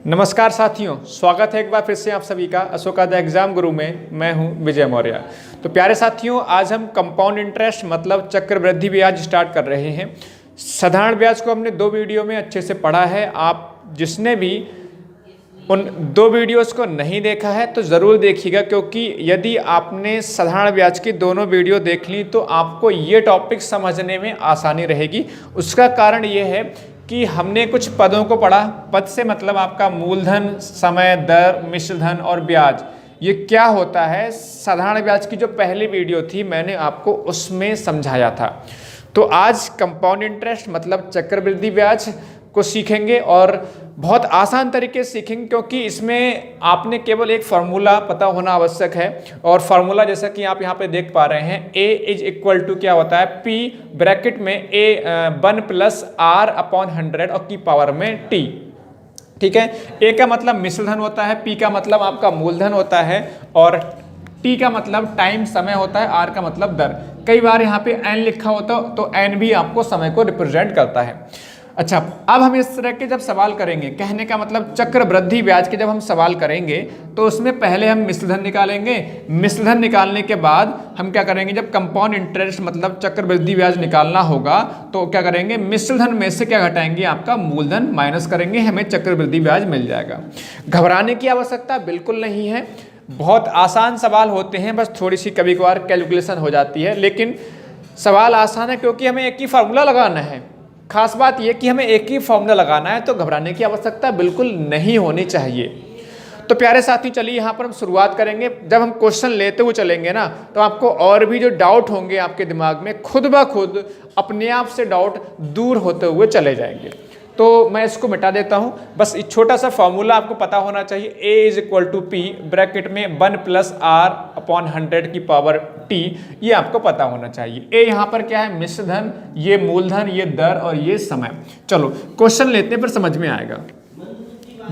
नमस्कार साथियों, स्वागत है एक बार फिर से आप सभी का अशोका द एग्जाम गुरु में। मैं हूं विजय मौर्य। तो प्यारे साथियों, आज हम कंपाउंड इंटरेस्ट मतलब चक्रवृद्धि ब्याज स्टार्ट कर रहे हैं। साधारण ब्याज को हमने 2 वीडियो में अच्छे से पढ़ा है। आप जिसने भी उन 2 वीडियोस को नहीं देखा है तो ज़रूर देखिएगा, क्योंकि यदि आपने साधारण ब्याज की दोनों वीडियो देख ली तो आपको ये टॉपिक समझने में आसानी रहेगी। उसका कारण ये है कि हमने कुछ पदों को पढ़ा। पद से मतलब आपका मूलधन, समय, दर, मिश्रधन और ब्याज। ये क्या होता है, साधारण ब्याज की जो पहली वीडियो थी मैंने आपको उसमें समझाया था। तो आज कंपाउंड इंटरेस्ट मतलब चक्रवृद्धि ब्याज को सीखेंगे और बहुत आसान तरीके से सीखेंगे, क्योंकि इसमें आपने केवल एक फार्मूला पता होना आवश्यक है। और फार्मूला जैसा कि आप यहाँ पे देख पा रहे हैं, A इज इक्वल टू क्या होता है, P ब्रैकेट में A 1 प्लस R अपॉन 100 और की पावर में T। ठीक है, A का मतलब मिश्रधन होता है, P का मतलब आपका मूलधन होता है और T का मतलब टाइम समय होता है, R का मतलब दर। कई बार यहाँ पे N लिखा होता है तो N भी आपको समय को रिप्रेजेंट करता है। अच्छा, अब हम इस तरह के जब सवाल करेंगे, कहने का मतलब चक्रवृद्धि ब्याज के जब हम सवाल करेंगे तो उसमें पहले हम मिश्रधन निकालेंगे। मिश्रधन निकालने के बाद हम क्या करेंगे, जब कंपाउंड इंटरेस्ट मतलब चक्रवृद्धि ब्याज निकालना होगा तो क्या करेंगे, मिश्रधन में से क्या घटाएंगे, आपका मूलधन माइनस करेंगे, हमें चक्रवृद्धि ब्याज मिल जाएगा। घबराने की आवश्यकता बिल्कुल नहीं है, बहुत आसान सवाल होते हैं, बस थोड़ी सी कभी कभार कैलकुलेशन हो जाती है, लेकिन सवाल आसान है क्योंकि हमें एक ही फार्मूला लगाना है। खास बात यह कि हमें एक ही फॉर्मूला लगाना है, तो घबराने की आवश्यकता बिल्कुल नहीं होनी चाहिए। तो प्यारे साथी, चलिए यहाँ पर हम शुरुआत करेंगे। जब हम क्वेश्चन लेते हुए चलेंगे ना, तो आपको और भी जो डाउट होंगे आपके दिमाग में, खुद ब खुद अपने आप से डाउट दूर होते हुए चले जाएंगे। तो मैं इसको मिटा देता हूँ। बस एक छोटा सा फॉर्मूला आपको पता होना चाहिए, A is equal to P bracket में 1 प्लस R अपॉन 100 की पावर T, ये आपको पता होना चाहिए। A यहाँ पर क्या है, मिश्रधन, ये मूलधन, ये दर और ये समय। चलो क्वेश्चन लेते हैं, फिर समझ में आएगा।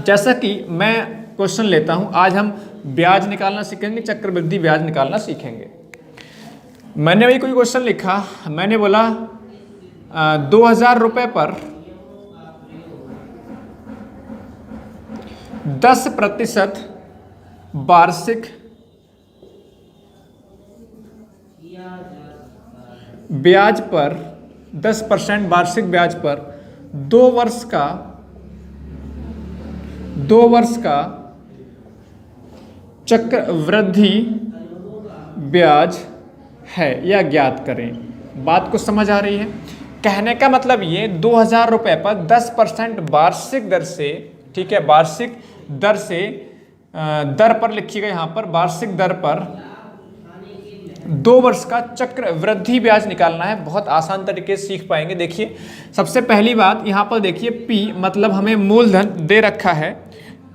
जैसा कि मैं क्वेश्चन लेता हूँ, आज हम ब्याज निकालना सीखेंगे, चक्रवृद्धि ब्याज निकालना सीखेंगे। मैंने वही कोई क्वेश्चन लिखा, मैंने बोला 2000 रुपये पर 10% वार्षिक ब्याज पर 10% वार्षिक ब्याज पर 2 वर्ष का चक्रवृद्धि ब्याज है या ज्ञात करें। बात को समझ आ रही है? कहने का मतलब ये 2000 रुपये पर 10% वार्षिक दर से, ठीक है, वार्षिक दर से, दर पर लिखिएगा यहाँ पर, वार्षिक दर पर 2 वर्ष का चक्रवृद्धि ब्याज निकालना है। बहुत आसान तरीके से सीख पाएंगे। देखिए, सबसे पहली बात यहाँ पर देखिए, P मतलब हमें मूलधन दे रखा है।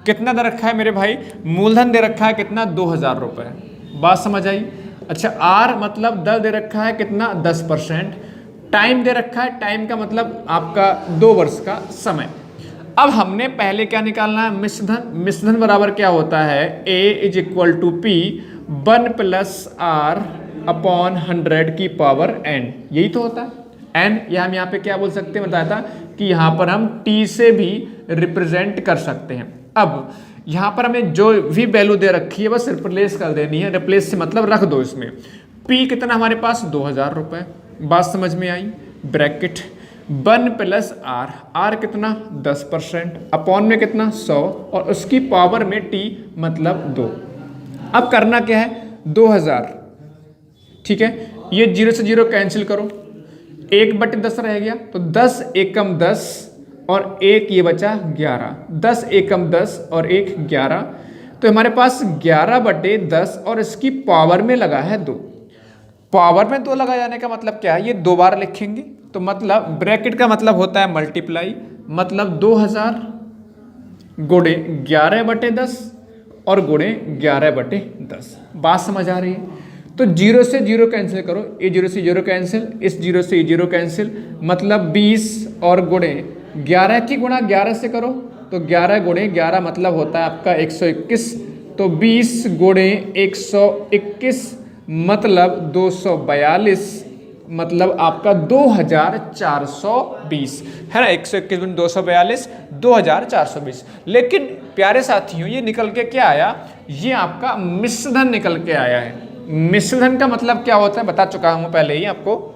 कितना दे रखा है मेरे भाई, मूलधन दे रखा है कितना, 2000 रुपये। बात समझ आई? अच्छा, R मतलब दर दे रखा है कितना, 10%। टाइम दे रखा है, टाइम का मतलब आपका 2 वर्ष का समय। अब हमने पहले क्या निकालना है, मिश्रधन। मिश्रधन बराबर क्या होता है, A is equal to P 1 plus R upon 100 की पावर N। यही तो होता है N, या हम यहाँ पे क्या बोल सकते हैं, बताया था कि यहाँ पर हम T से भी रिप्रेजेंट कर सकते हैं। अब यहाँ पर हमें जो भी वैल्यू दे रखी है बस रिप्लेस कर देनी है। रिप्लेस से मतलब रख दो इसमें। P कितना हमारे पास, 2000 रुपये। बात समझ में आई? ब्रैकेट 1 प्लस R कितना, 10%, अपॉन में कितना, 100 और उसकी पावर में T मतलब 2। अब करना क्या है, 2000, ठीक है, ये 0 से 0 कैंसिल करो, 1/10 रह गया, तो 10 एकम 10 और 1 ये बचा 11। 10 एकम 10 और 1 11, तो हमारे पास 11/10 और इसकी पावर में लगा है 2। पावर में 2 लगा जाने का मतलब क्या है, ये 2 बार लिखेंगे, तो मतलब ब्रैकेट का मतलब होता है मल्टीप्लाई, मतलब 2000 गुणे 11/10 और गुणे 11/10। बात समझ आ रही है? तो 0 से 0 कैंसिल करो, ये 0 से 0 कैंसिल, इस 0 से 0 कैंसिल, मतलब 20 और गुणे 11 की गुणा 11 से करो, तो 11 गुणे 11 मतलब होता है आपका 121, तो 20 गुणे 121 मतलब 242 मतलब आपका 2420 है ना, 121 242 2420। लेकिन प्यारे साथियों ये निकल के क्या आया, ये आपका मिश्र धन निकल के आया है। मिश्र धन का मतलब क्या होता है बता चुका हूं पहले ही आपको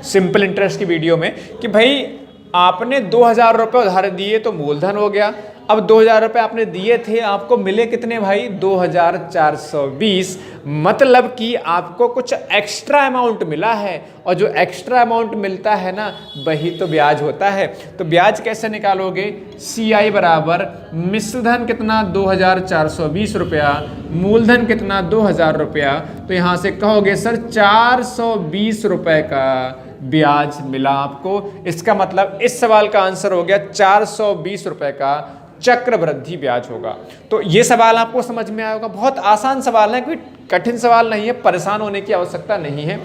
सिंपल इंटरेस्ट की वीडियो में कि भाई आपने 2000 रुपये उधार दिए तो मूलधन हो गया। अब 2000 रुपये आपने दिए थे, आपको मिले कितने भाई 2420, मतलब कि आपको कुछ एक्स्ट्रा अमाउंट मिला है, और जो एक्स्ट्रा अमाउंट मिलता है ना वही तो ब्याज होता है। तो ब्याज कैसे निकालोगे, CI बराबर मिश्रधन कितना 2420 रुपया, मूलधन कितना 2000 रुपया, तो यहाँ से कहोगे सर 420 रुपये का ब्याज मिला आपको। इसका मतलब इस सवाल का आंसर हो गया 420 रुपये का चक्रवृद्धि ब्याज होगा। तो ये सवाल आपको समझ में आया होगा, बहुत आसान सवाल है, कोई कठिन सवाल नहीं है, परेशान होने की आवश्यकता नहीं है।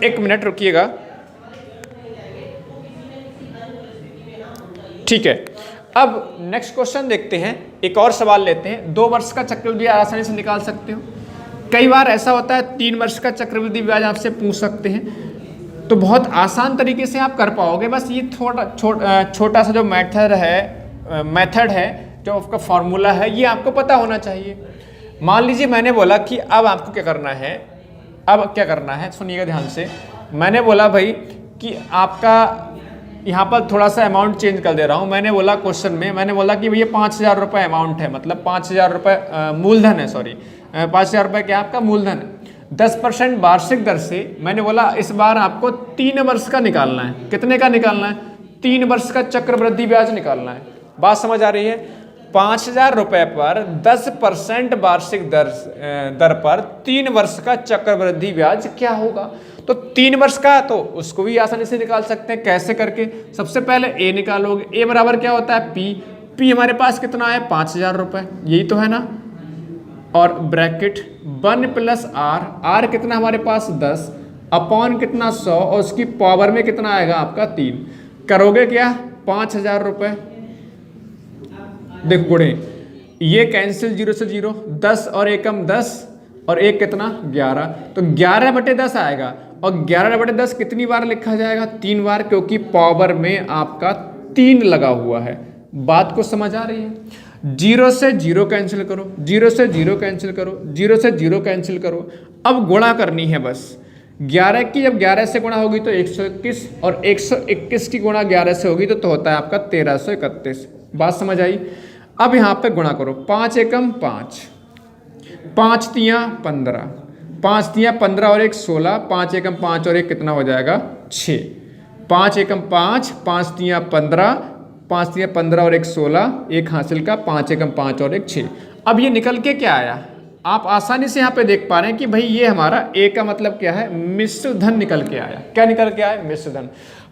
एक मिनट रुकिएगा, ठीक है। अब नेक्स्ट क्वेश्चन देखते हैं, एक और सवाल लेते हैं। 2 वर्ष का चक्रवृद्धि ब्याज आसानी से निकाल सकते हो। कई बार ऐसा होता है 3 वर्ष का चक्रवृद्धि ब्याज आपसे पूछ सकते हैं, तो बहुत आसान तरीके से आप कर पाओगे। बस ये छोटा सा जो मेथड है जो आपका फॉर्मूला है, ये आपको पता होना चाहिए। मान लीजिए मैंने बोला कि अब आपको क्या करना है, अब क्या करना है सुनिएगा ध्यान से। मैंने बोला भाई कि आपका यहाँ पर थोड़ा सा अमाउंट चेंज कर दे रहा हूँ। मैंने बोला क्वेश्चन में, मैंने बोला कि भैया 5000 रुपये अमाउंट है, मतलब 5000 रुपये मूलधन है, सॉरी 5000 रुपये क्या आपका मूलधन है। 10% वार्षिक दर से मैंने बोला इस बार आपको 3 वर्ष का निकालना है। कितने का निकालना है, 3 वर्ष का चक्रवृद्धि ब्याज निकालना है। बात समझ आ रही है। 5000 रुपये पर 10% वार्षिक दर पर 3 वर्ष का चक्रवृद्धि ब्याज क्या होगा। तो 3 वर्ष का तो उसको भी आसानी से निकाल सकते हैं। कैसे करके, सबसे पहले ए निकालोगे। ए बराबर क्या होता है पी हमारे पास कितना है 5000 रुपये, यही तो है ना, और ब्रैकेट 1 + r कितना हमारे पास 10 अपॉन कितना 100, और उसकी पावर में कितना आएगा आपका 3। करोगे क्या 5000 रुपये, देखो गुणे, ये कैंसिल 0 से 0, 10 और एकम 10 और एक कितना 11, तो 11/10 आएगा। और 11/10 कितनी बार लिखा जाएगा 3 बार, क्योंकि पावर में आपका 3 लगा हुआ है। बात को समझ आ रही है। 0 से 0 कैंसिल करो, 0 से 0 कैंसिल करो, 0 से 0 कैंसिल करो। अब गुणा करनी है बस। 11 की जब 11 से गुणा होगी तो 121, और 121 की गुणा 11 से होगी तो होता है आपका 1331। बात समझ आई। अब यहाँ पे गुणा करो, 5 एकम 5, 5 तियाँ 15, 5 तियाँ 15 और 1 16, 5 एकम 5 और 1 कितना हो जाएगा 6, 5 एकम 5, 5 तियाँ 15, 5 तियाँ 15 और 1 16, 1 हासिल का, 5 एकम 5 और 1 6। अब ये निकल के क्या आया, आप आसानी से यहाँ पे देख पा रहे हैं कि भाई ये हमारा ए का मतलब क्या है, मिश्र धन निकल के आया। क्या निकल के आया, मिश्र धन।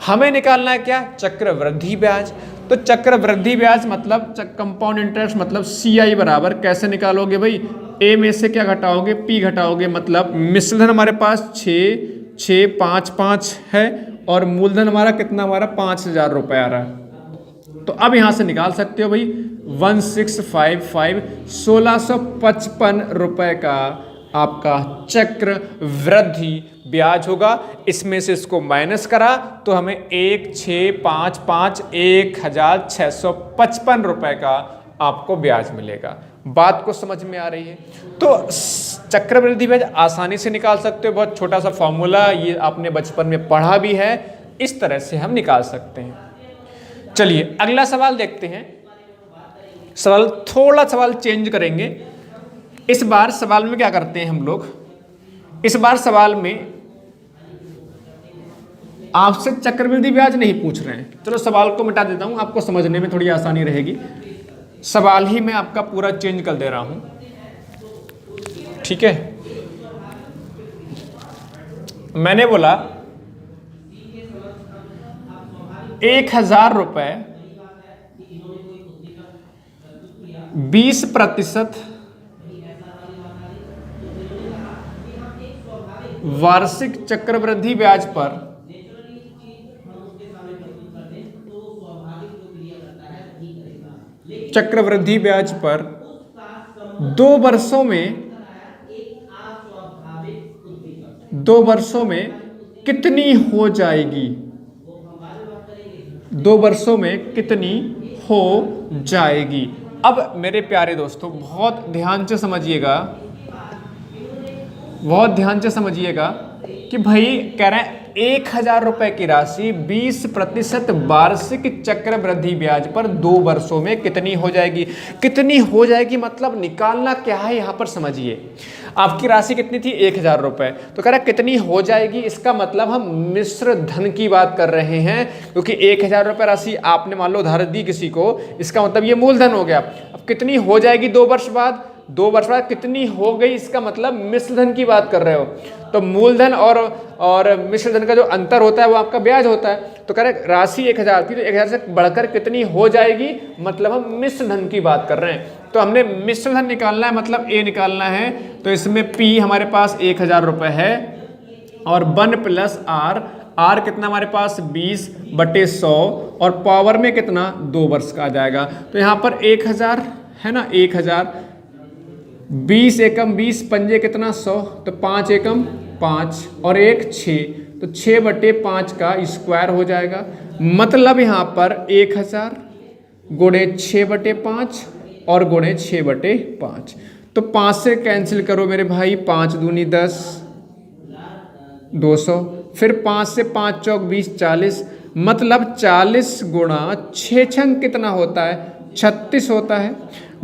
हमें निकालना है क्या, चक्रवृद्धि ब्याज। तो चक्रवृद्धि ब्याज मतलब कंपाउंड इंटरेस्ट, मतलब CI बराबर कैसे निकालोगे भाई, ए में से क्या घटाओगे, P घटाओगे। मतलब मिश्र धन हमारे पास 6 6 5 5 है, और मूलधन हमारा कितना, हमारा 5000 रुपये आ रहा है। तो अब यहां से निकाल सकते हो भाई 1655 1655 रुपए का आपका चक्रवृद्धि ब्याज होगा। इसमें से इसको माइनस करा तो हमें 1655 1655 रुपए का आपको ब्याज मिलेगा। बात को समझ में आ रही है। तो चक्रवृद्धि ब्याज आसानी से निकाल सकते हो, बहुत छोटा सा फॉर्मूला, ये आपने बचपन में पढ़ा भी है, इस तरह से हम निकाल सकते हैं। चलिए अगला सवाल देखते हैं। थोड़ा सवाल चेंज करेंगे। इस बार सवाल में क्या करते हैं हम लोग, इस बार सवाल में आपसे चक्रवृद्धि ब्याज नहीं पूछ रहे हैं। चलो सवाल को मिटा देता हूं, आपको समझने में थोड़ी आसानी रहेगी। सवाल ही मैं आपका पूरा चेंज कर दे रहा हूं, ठीक है। मैंने बोला 1000 रुपये 20% वार्षिक चक्रवृद्धि ब्याज पर चक्रवृद्धि ब्याज पर 2 वर्षों में कितनी हो जाएगी, 2 वर्षों में कितनी हो जाएगी। अब मेरे प्यारे दोस्तों बहुत ध्यान से समझिएगा, बहुत ध्यान से समझिएगा कि भाई कह रहे हैं 1,000 रुपए की राशि 20% वार्षिक चक्रवृद्धि ब्याज पर 2 वर्षों में कितनी हो जाएगी। कितनी हो जाएगी मतलब निकालना क्या है यहाँ पर समझिए। आपकी राशि कितनी थी 1,000 रुपए, तो कह रहा है कितनी हो जाएगी, इसका मतलब हम मिश्र धन की बात कर रहे हैं, क्योंकि 1,000 रुपए राशि आपने मान लो उधार दी किसी को, इसका मतलब ये मूलधन हो गया। अब कितनी हो जाएगी 2 वर्ष बाद, 2 वर्ष बाद कितनी हो गई, इसका मतलब मिश्र धन की बात कर रहे हो। तो मूलधन और मिश्र धन का जो अंतर होता है वो आपका ब्याज होता है। तो कह रहे राशि 1,000 थी, तो 1,000 से बढ़कर कितनी हो जाएगी, मतलब हम मिश्र धन की बात कर रहे हैं। तो हमने मिश्र धन निकालना है, मतलब ए निकालना है। तो इसमें पी हमारे पास 1,000 रुपए है और 1 प्लस आर, आर कितना हमारे पास 20/100 और पावर में कितना 2 वर्ष का आ जाएगा। तो यहाँ पर 1,000 है ना, 1,000, 20 एकम 20 पंजे कितना 100, तो 5 एकम 5 और 1 6, तो 6/5 का स्क्वायर हो जाएगा। मतलब यहाँ पर 1,000 गुणे 6/5 और गुणे 6/5, तो 5 से कैंसिल करो मेरे भाई, 5 दूनी 10, 200, फिर 5 से 5 चौक 20 40, मतलब 40 गुणा 6 छंग कितना होता है 36 होता है।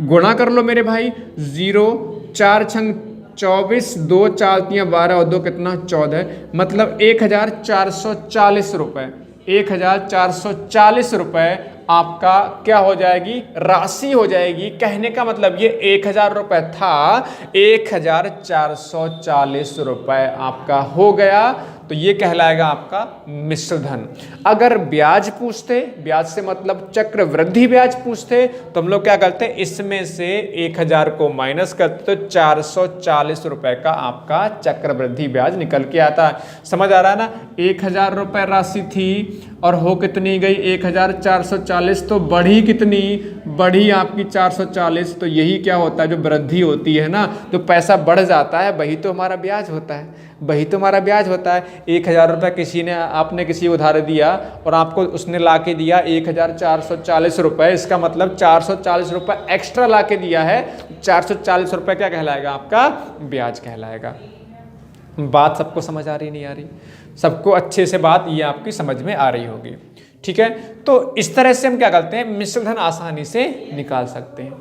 गुणा कर लो मेरे भाई, 0 4 छंग 24, 2 4 3 12 और 2 कितना 14, मतलब 1,440 रुपये, 1,440 रुपये आपका क्या हो जाएगी, राशि हो जाएगी। कहने का मतलब ये 1,000 रुपये था, 1,440 रुपये आपका हो गया। तो ये कहलाएगा आपका मिश्र धन। अगर ब्याज पूछते, ब्याज से मतलब चक्रवृद्धि ब्याज पूछते, तो हम लोग क्या करते, इसमें से 1,000 को माइनस करते तो 440 रुपए का आपका चक्रवृद्धि ब्याज निकल के आता है। समझ आ रहा है ना। 1,000 रुपए राशि थी और हो कितनी गई 1,440, तो बढ़ी कितनी, बढ़ी आपकी 440। तो यही क्या होता है, जो वृद्धि होती है ना, जो पैसा बढ़ जाता है वही तो हमारा ब्याज होता है, वही तो हमारा ब्याज होता है। 1,000 रुपये किसी ने, आपने किसी उधार दिया और आपको उसने ला के दिया 1,440 रुपये, इसका मतलब 440 रुपये एक्स्ट्रा ला के दिया है। 440 रुपये क्या कहलाएगा, आपका ब्याज कहलाएगा। बात सबको समझ आ रही नहीं आ रही, सबको अच्छे से बात ये आपकी समझ में आ रही होगी, ठीक है। तो इस तरह से हम क्या करते हैं, मिश्र धन आसानी से निकाल सकते हैं।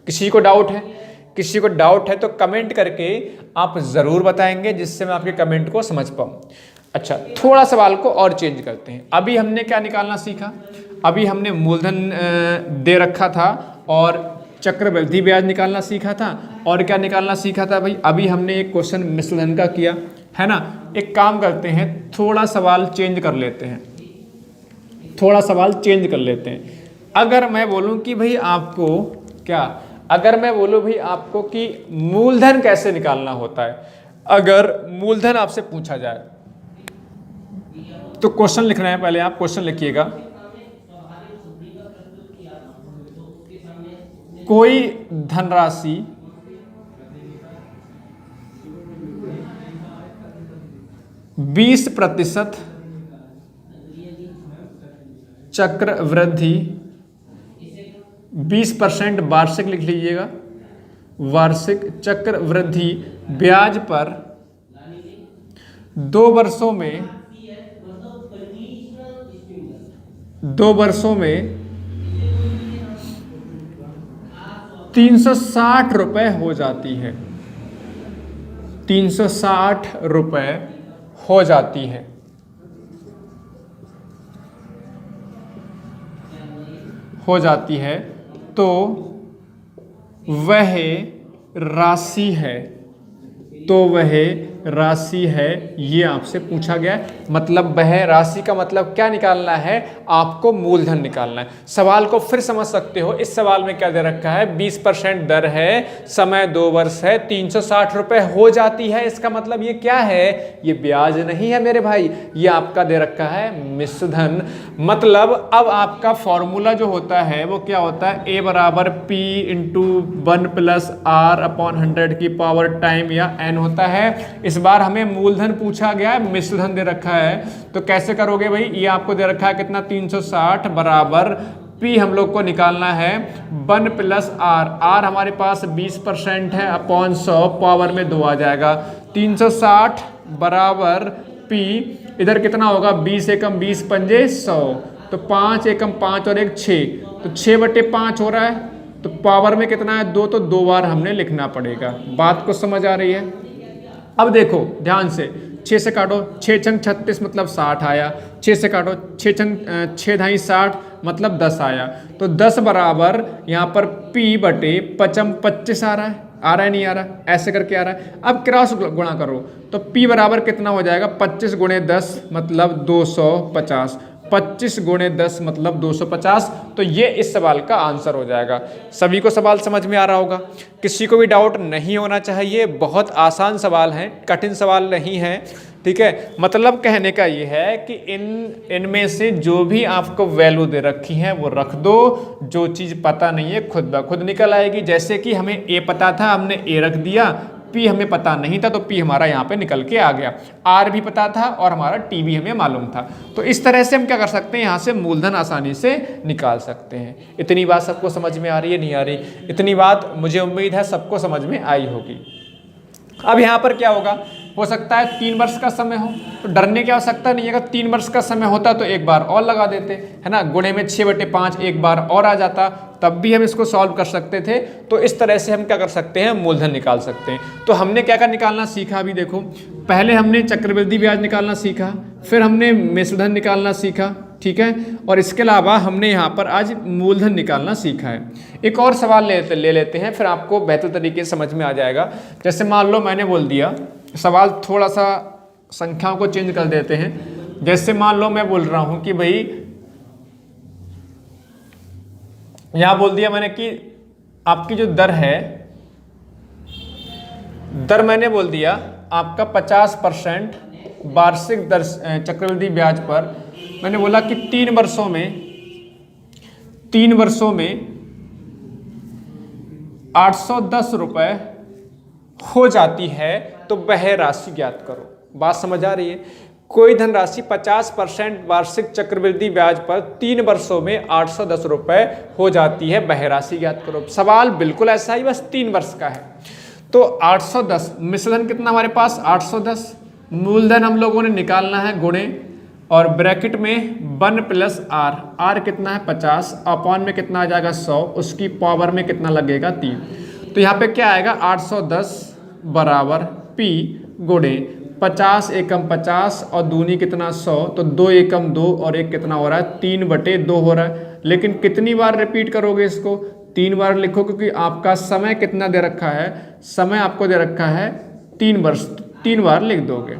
किसी को डाउट है, किसी को डाउट है तो कमेंट करके आप ज़रूर बताएंगे, जिससे मैं आपके कमेंट को समझ पाऊँ। अच्छा, थोड़ा सवाल को और चेंज करते हैं। अभी हमने क्या निकालना सीखा, अभी हमने मूलधन दे रखा था और चक्रवृद्धि ब्याज निकालना सीखा था, और क्या निकालना सीखा था भाई, अभी हमने एक क्वेश्चन मिश्र धन का किया है ना। एक काम करते हैं, थोड़ा सवाल चेंज कर लेते हैं, थोड़ा सवाल चेंज कर लेते हैं। अगर मैं बोलूं कि भाई आपको क्या, अगर मैं बोलूं भाई आपको कि मूलधन कैसे निकालना होता है, अगर मूलधन आपसे पूछा जाए तो क्वेश्चन लिख रहे हैं, पहले आप क्वेश्चन लिखिएगा। कोई धनराशि बीस % चक्रवृद्धि, 20% वार्षिक लिख लीजिएगा, वार्षिक चक्रवृद्धि ब्याज पर 2 वर्षों में 360 रुपये हो जाती है, 360 रुपये हो जाती है। हो जाती है तो वह राशि है, तो वह राशि है, ये आपसे पूछा गया है। मतलब वह राशि का मतलब क्या निकालना है, आपको मूलधन निकालना है। सवाल को फिर समझ सकते हो, इस सवाल में क्या दे रखा है, 20% दर है, समय 2 वर्ष है, 360 रुपये हो जाती है। इसका मतलब ये क्या है, ये ब्याज नहीं है मेरे भाई, ये आपका दे रखा है मिश्र धन। मतलब अब आपका फॉर्मूला जो होता है वो क्या होता है, A बराबर P × 1 + R/100 की पावर टाइम या N होता है। इस बार हमें मूलधन पूछा गया है, मिश्र धन दे रखा है, तो कैसे करोगे भाई, ये आपको दे रखा है कितना 360 बराबर P हम लोग को निकालना है 1 प्लस R। R हमारे पास 20% है, अपॉन 100 पावर में 2 आ जाएगा। 360 बराबर P, इधर कितना होगा 20 एकम 20 पंजे 100, तो 5 एकम 5 और 1 6, तो 6/5 हो रहा है। तो पावर में कितना है 2, तो 2 बार हमने लिखना पड़ेगा। बात को समझ आ रही है? अब देखो ध्यान से, 6 से काटो, 6 छंग 36 मतलब 60 आया। 6 से काटो, 6 ढाई 60 मतलब 10 आया। तो 10 बराबर यहाँ पर P बटे 25 आ रहा है, आ रहा है नहीं आ रहा, ऐसे करके आ रहा है। अब क्रॉस गुणा करो तो P बराबर कितना हो जाएगा, 25 गुणे 10 मतलब 250, 25 गुणे 10 मतलब 250। तो ये इस सवाल का आंसर हो जाएगा। सभी को सवाल समझ में आ रहा होगा, किसी को भी डाउट नहीं होना चाहिए। बहुत आसान सवाल हैं, कठिन सवाल नहीं है, ठीक है। मतलब कहने का ये है कि इनमें से जो भी आपको वैल्यू दे रखी है वो रख दो, जो चीज़ पता नहीं है खुद ब खुद निकल आएगी। जैसे कि हमें ए पता था, हमने ए रख दिया, P हमें पता नहीं था तो P हमारा यहाँ पे निकल के आ गया। R भी पता था और हमारा T भी हमें मालूम था। तो इस तरह से हम क्या कर सकते हैं, यहाँ से मूलधन आसानी से निकाल सकते हैं। इतनी बात सबको समझ में आ रही है, नहीं आ रही? इतनी बात मुझे उम्मीद है सबको समझ में आई होगी। अब यहाँ पर क्या होगा, हो सकता है 3 वर्ष का समय हो, तो डरने की आवश्यकता नहीं है। अगर 3 वर्ष का समय होता तो एक बार और लगा देते, है ना, गुणे में 6/5 एक बार और आ जाता, तब भी हम इसको सॉल्व कर सकते थे। तो इस तरह से हम क्या कर सकते हैं, मूलधन निकाल सकते हैं। तो हमने क्या क्या निकालना सीखा अभी देखो, पहले हमने चक्रवृद्धि ब्याज निकालना सीखा, फिर हमने मिश्रधन निकालना सीखा, ठीक है, और इसके अलावा हमने यहाँ पर आज मूलधन निकालना सीखा है। एक और सवाल ले लेते हैं, फिर आपको बेहतर तरीके से समझ में आ जाएगा। जैसे मान लो मैंने बोल दिया, सवाल थोड़ा सा संख्याओं को चेंज कर देते हैं। जैसे मान लो मैं बोल रहा हूँ कि भाई, यहाँ बोल दिया मैंने कि आपकी जो दर है, दर मैंने बोल दिया आपका 50% वार्षिक दर चक्रवृद्धि ब्याज पर, मैंने बोला कि 3 वर्षों में 810 रुपये हो जाती है, तो वह राशि ज्ञात करो। बात समझ आ रही है? कोई धनराशि 50% वार्षिक चक्रवृद्धि ब्याज पर 3 वर्षों में 810 रुपये हो जाती है, वह राशि ज्ञात करो। सवाल बिल्कुल ऐसा ही, बस 3 वर्ष का है। तो 810, मिश्रधन कितना हमारे पास 810, मूलधन हम लोगों ने निकालना है गुणे, और ब्रैकेट में 1 प्लस R, R कितना है 50, अपॉन में कितना आ जाएगा 100, उसकी पावर में कितना लगेगा 3। तो यहाँ पे क्या आएगा 810 बराबर P गुणे 50 एकम 50 और दूनी कितना 100, तो 2 एकम 2 और 1 कितना हो रहा है 3/2 हो रहा है। लेकिन कितनी बार रिपीट करोगे इसको, 3 बार लिखो, क्योंकि आपका समय कितना दे रखा है, समय आपको दे रखा है 3 वर्ष, 3 बार लिख दोगे।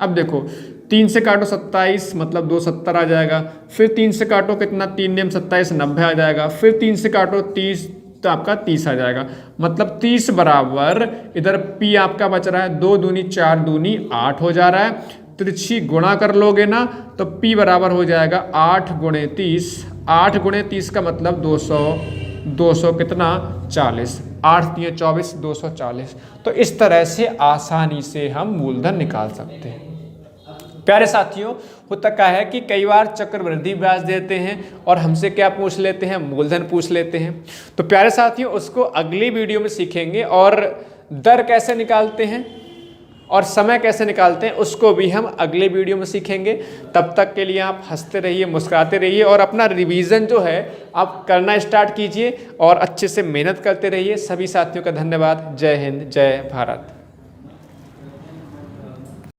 अब देखो 3 से काटो 27 मतलब 270 आ जाएगा, फिर 3 से काटो कितना 3 नेम 27 90 आ जाएगा, फिर 3 से काटो 30 तो आपका 30 आ जाएगा, मतलब 30 बराबर इधर P आपका बच रहा है 2 दूनी 4 दूनी 8 हो जा रहा है। तिरछी गुणा कर लोगे ना तो P बराबर हो जाएगा 8 गुणे 30, 8 गुणे 30 का मतलब 200 कितना 40, 8 × 24 240। तो इस तरह से आसानी से हम मूलधन निकाल सकते हैं। प्यारे साथियों, होता क्या है कि कई बार चक्रवृद्धि ब्याज देते हैं और हमसे क्या पूछ लेते हैं, मूलधन पूछ लेते हैं। तो प्यारे साथियों, उसको अगली वीडियो में सीखेंगे, और दर कैसे निकालते हैं और समय कैसे निकालते हैं उसको भी हम अगले वीडियो में सीखेंगे। तब तक के लिए आप हंसते रहिए, मुस्कुराते रहिए, और अपना रिवीजन जो है आप करना स्टार्ट कीजिए और अच्छे से मेहनत करते रहिए। सभी साथियों का धन्यवाद। जय हिंद, जय भारत।